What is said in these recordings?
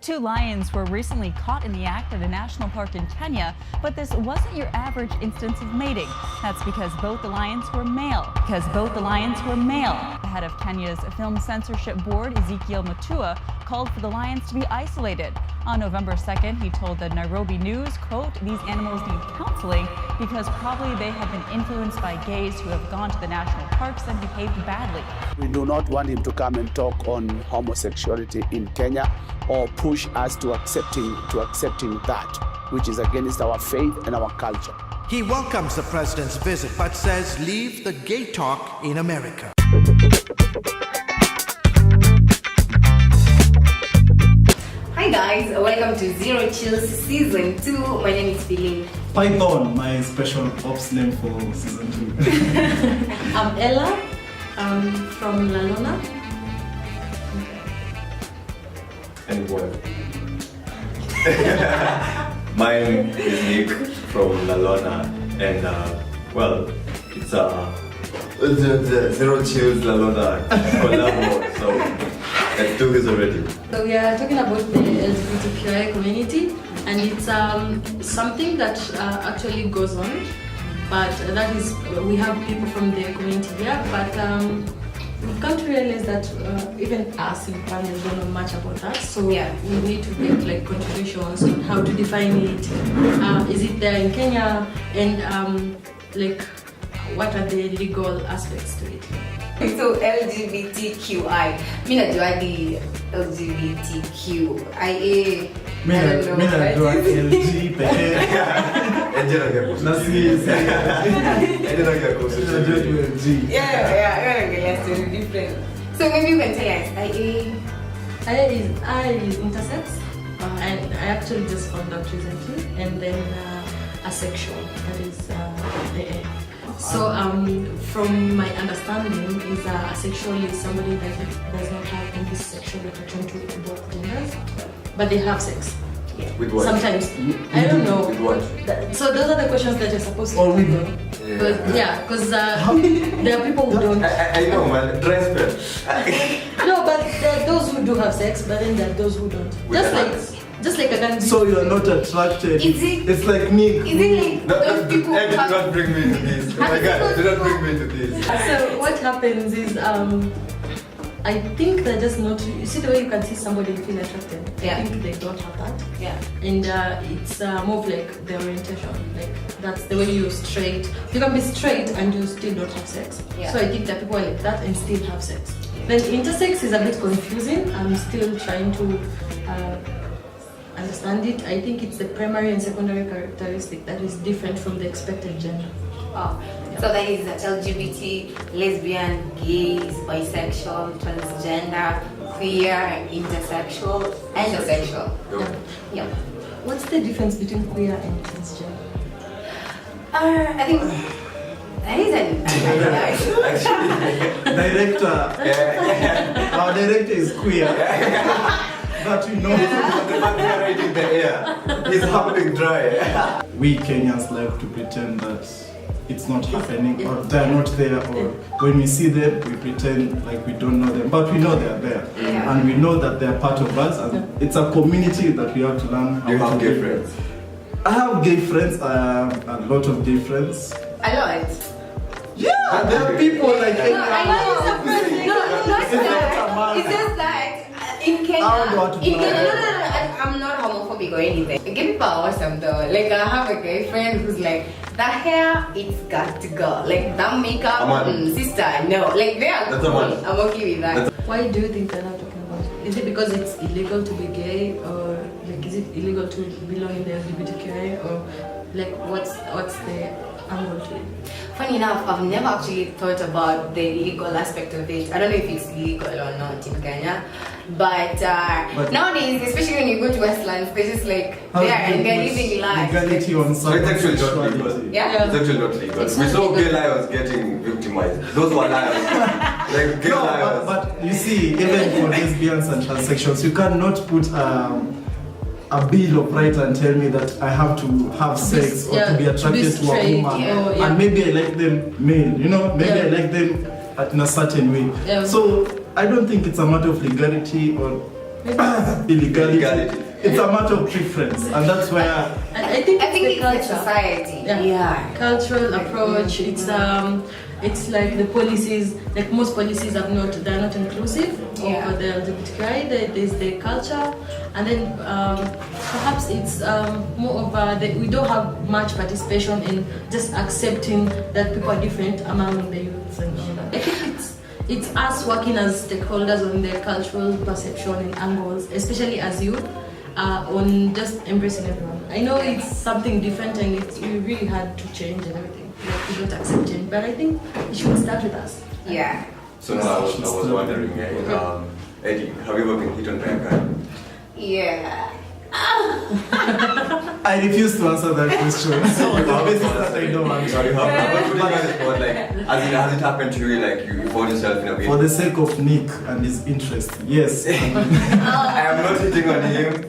Two lions were recently caught in the act at a national park in Kenya, but this wasn't your average instance of mating. That's because both the lions were male. The head of Kenya's film censorship board, Ezekiel Mutua, called for the lions to be isolated. On November 2nd, he told the Nairobi News, quote, "These animals need counseling because probably they have been influenced by gays who have gone to the national parks and behaved badly." We do not want him to come and talk on homosexuality in Kenya or push us to accepting that, which is against our faith and our culture. He welcomes the president's visit, but says leave the gay talk in America. Hi guys, welcome to Zero Chills Season 2. My name is Billy. Python, my special ops name for Season 2. I'm Ella. I'm from Lalona. And what? My name is Nick from Lalona, and well, it's the Zero Chills Lalona collabo, so let's do this already. So we are talking about the LGBTQIA community, and it's something that actually goes on, but that is, we have people from the community here, but we can't realize that even us in Uganda don't know much about that, so we need to get like contributions on how to define it. Is it there in Kenya, and like what are the legal aspects to it? So LGBTQI. Mimi najua di LGBTQIA. Mimi najua LG pekee. Yeah, different. So maybe you can tell us IA is intersex, and I actually just found out recently, and then asexual, that is AA. So from my understanding is asexual is somebody that does not have any sexual attraction to both genders, but they have sex. Yeah. With what? Sometimes. I don't know. With what? So those are the questions that you're supposed to know. Because there are people who don't. I know, man. Transfer. No, but there are those who do have sex, but then there are those who don't. Just like a gun. So you are not attracted. It's like me. Is it like those people who Do not bring me to this. Oh my God, do not bring me to this. So what happens is, I think they're just not. You see the way you can see somebody and feel attracted. Yeah. I think they don't have that. Yeah. And it's more of like the orientation. Like that's the way you're straight. You can be straight and you still don't have sex. Yeah. So I think that people are like that and still have sex. Then intersex is a bit confusing. I'm still trying to understand it. I think it's the primary and secondary characteristic that is different from the expected gender. Oh, so that is LGBT, lesbian, gays, bisexual, transgender, queer, intersexual, and asexual. Yeah. What's the difference between queer and transgender? I think that is Our director is queer. That we know. The man right in the air. He's happening dry. We Kenyans like to pretend that it's not happening, or they're not there, or when we see them, we pretend like we don't know them, but we know they're there, and we know that they're part of us, and it's a community that we have to learn how You have to gay live. friends? I have gay friends. I have a lot of gay friends. a lot. Yeah, there are people like No, I know. It's just that in Kenya, I'm not homophobic or anything. Gay people are awesome though. Like I have a gay friend who's like, the hair, it's got to go. Like that makeup, sister, no. Like they are cool. I'm okay with that. Why do you think they're not talking about it? Is it because it's illegal to be gay, or like is it illegal to belong in the LGBTQIA, or like what's the angle to it? Funny enough, I've never actually thought about the legal aspect of it. I don't know if it's legal or not in Kenya. But nowadays, especially when you go to Westlands, they're just like there and they're living life. Legality on So it's actually not legal. Yeah? It's actually not legal. It's We not saw legal. gay lions getting victimized. Those were lions. Like gay lions. But you see, even for lesbians and transsexuals, you cannot put a bill of right and tell me that I have to have sex or to be attracted to a woman, and maybe I like them male, you know, maybe I like them in a certain way. So I don't think it's a matter of legality, or illegality. It's a matter of preference, and that's where I think it's culture. society. Yeah. Cultural approach. It's like the policies. Like most policies they're not inclusive Yeah. of the LGBTQI. There's the culture, and then perhaps it's more of we don't have much participation in just accepting that people are different among the youths and all that. I think it's us working as stakeholders on the cultural perception and angles, especially as youth. On just embracing everyone. I know it's something different and it's really hard to change and everything. Like we don't accept change, but I think it should start with us. Yeah. So now I was wondering, Eddie, have you ever been hit on by a guy? Yeah. I refuse to answer that question. So the basis that I don't answer. Sorry, has it happened to you? Like you found yourself in a way? For the sake of Nick and his interest, yes. I am not hitting on him.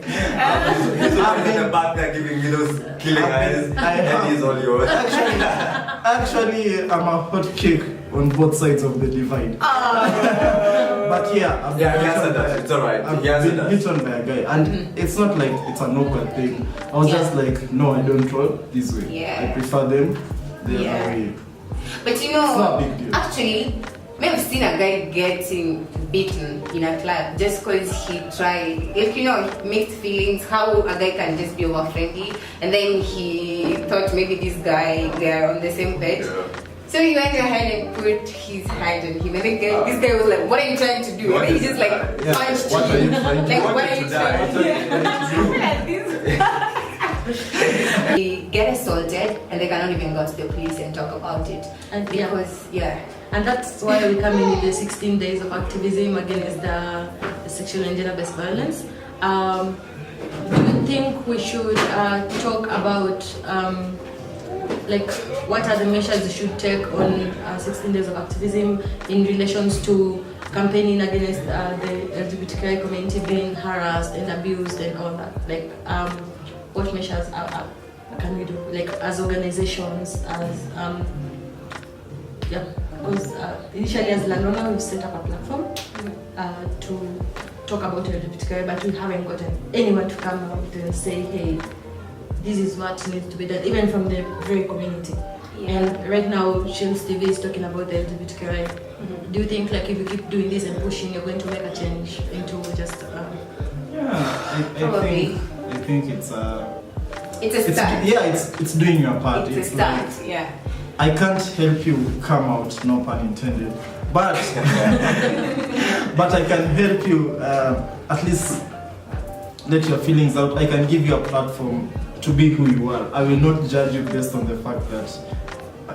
He's always in the back there giving me those killing eyes. And he's all yours. Actually, I'm a hot cake on both sides of the divide. But yeah, he answered that. It's alright. I've He answered been that. hit on by a guy, and it's not like it's an awkward thing. I was just like, no, I don't roll this way. Yeah. I prefer them the other way. But you It's not a know, big deal. actually, maybe I've seen a guy getting beaten in a club just because he tried, like, you know, mixed feelings, how a guy can just be over friendly, and then he thought maybe this guy, they're on the same page. Yeah. So he went ahead and put his hand on him, and then this guy was like, "What are you trying to do?" What And he is just like that? punched What are him. you trying to Like, do? what are you trying to do? They get assaulted, and they cannot even go to the police and talk about it. And yeah. Because, yeah. And that's why we come in with the 16 days of activism against the sexual and gender-based violence. Do you think we should talk about like what are the measures we should take on 16 days of activism in relations to campaigning against the LGBTQI community being harassed and abused and all that? Like what measures can we do, like as organizations, as yeah, because initially as Lalona we've set up a platform to talk about LGBTQI, but we haven't gotten anyone to come out and say, hey, this is what needs to be done, even from the very community. Yeah. And right now, Shil's TV is talking about the LGBTQI. Mm-hmm. Do you think, like, if you keep doing this and pushing, you're going to make a change into just? I think it's a. It's a start. It's doing your part. It's a start. Like, yeah. I can't help you come out, no pun intended, but but I can help you at least let your feelings out. I can give you a platform to be who you are. I will not judge you based on the fact that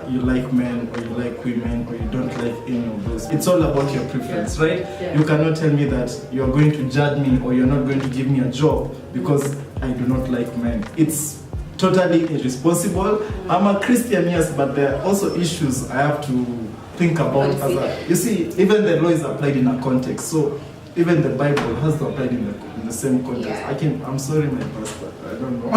you like men or you like women or you don't like any of those. It's all about your preference, right? Yeah. You cannot tell me that you're going to judge me or you're not going to give me a job because I do not like men. It's totally irresponsible. I'm a Christian, yes, but there are also issues I have to think about. You see, even the law is applied in a context, so even the Bible has to apply in the same context. Yeah. I'm sorry, my pastor, I don't know.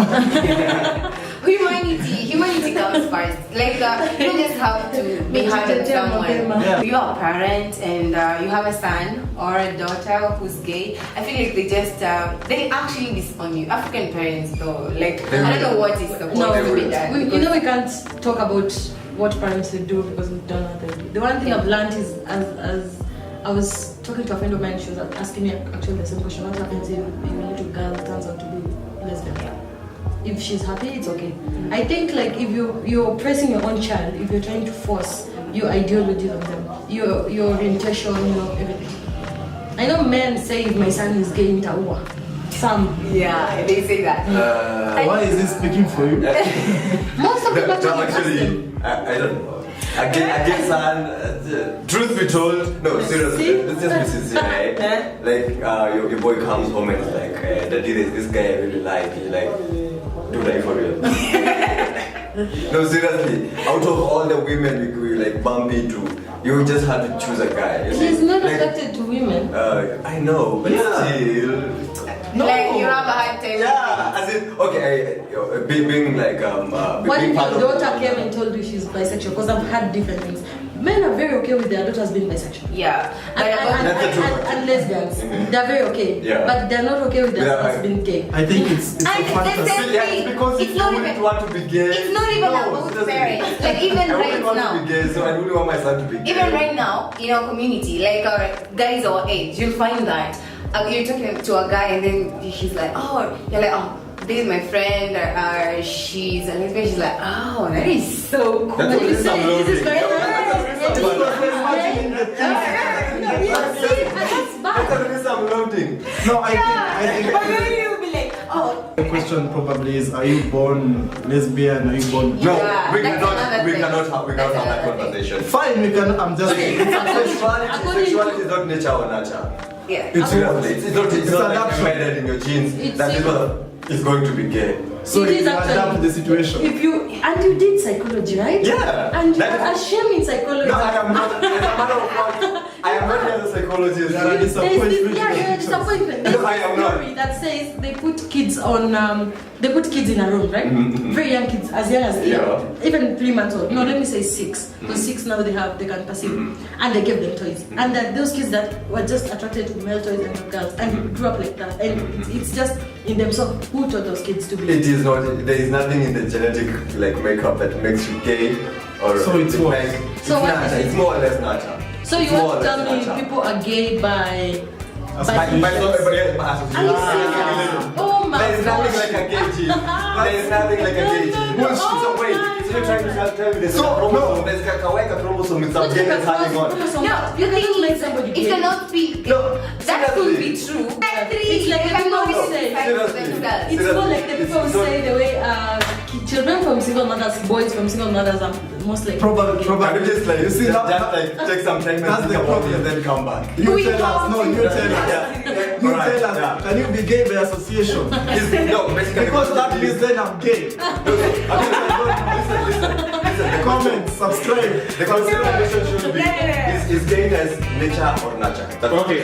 Humanity comes first. Like, you don't just have to be hard on someone. Yeah. You are a parent and you have a son or a daughter who's gay. I feel like they actually disown you. African parents, though, like, I don't know what is supposed to be done. We can't talk about what parents should do because we don't know them. The one thing I've learned is as I was talking to a friend of mine, she was asking me actually the same question: what happens if your little girl turns out to be lesbian? If she's happy, it's okay. I think like if you're oppressing your own child, if you're trying to force your ideology on them, your orientation, everything. I know men say if my son is gay, nitaua. Some. Yeah, they say that. Why is this speaking for you? Most of the people actually, I don't know. Again, son, truth be told, no, seriously, let's just be sincere, right? Like, your boy comes home and is like, Daddy, there's this guy I really like. You're like, dude, are you for real? No, seriously, out of all the women we like bump into, you just had to choose a guy. He's not attracted to women. I know, but still. No. Like, you have a hard time. Yeah, as in, okay, being like, What if being your part of- daughter came and told you she's bisexual? Because I've had different things. men are very okay with their daughters being bisexual. Yeah. But And lesbians, they're very okay. Yeah. But they're not okay with their Yeah, daughters being gay. I think it's a And fantasy. Yeah, it's because It's you not wouldn't even- want to be gay. it's not even No, about seriously. parents. Like even I right wouldn't want now. to be gay, so I wouldn't want my son to be gay. Even right now, in our community, like our guys our age, you'll find that you're talking to a guy and then he's like, oh, you're like, oh, this is my friend, or she's a lesbian. She's like, oh, that is so cool. That's what it is. I'm This is very loading. nice. That's That's bad. the reason I'm loading. No, I But think then you'll be like, oh, the question probably is, are you born lesbian? Are you born? No, Yeah, we that's cannot another thing. have That's that another thing. conversation. Fine, we can. I'm just. Sexuality is not nature or nurture. yeah. It's Seriously, it's not like adaptation. embedded in your genes It's that simple. people is going to be gay. So It you is actually- adapt the situation. If you and you did psychology, right? Yeah. And you That are is- ashamed in psychology. No, I am not. As a matter of fact, I am not here as a psychologist. There are There's disappointment. this, yeah, disappointment. There's No, I am a not. theory that says they put kids on, they put kids in a room, right? Very young kids, as young as 8, Yeah. even 3 months old. No, let me say 6. Because 6 now they can perceive, and they give them toys. And that those kids that were just attracted to male toys and not girls, and grew up like that, and it's just in themselves. Who taught those kids to be? It is not. There is nothing in the genetic like makeup that makes you gay, or So it's what? So what nature. is it? It's more or less nature. So It's you more want or to tell less me nature. people are gay by By everybody else, by Are you association. serious? Oh my There is nothing gosh. like a gay gene. There is nothing like a gay gene. No, no, So no. wait, Oh so you're trying to tell me there's So, a chromosome, there's a kawaii chromosome with some Not gay like a that's hanging on. chromosome. No, You the thing cannot make is, somebody it gay. cannot be. No, That could be seriously. true. It's like the people who say. Seriously. It's more like the people who It's not- say the way children from single mothers, boys from single mothers are most like Probably. Can you just like, You see, just that- like take some time and that's think the about it problem. and then come back. You We tell us. No, you tell us. Yeah. You Alright, tell us. yeah. Can you be gay by association? No, basically Because that means then I'm gay. listen, Comment, subscribe. the concept should be is gayness nature or nurture? That's Okay.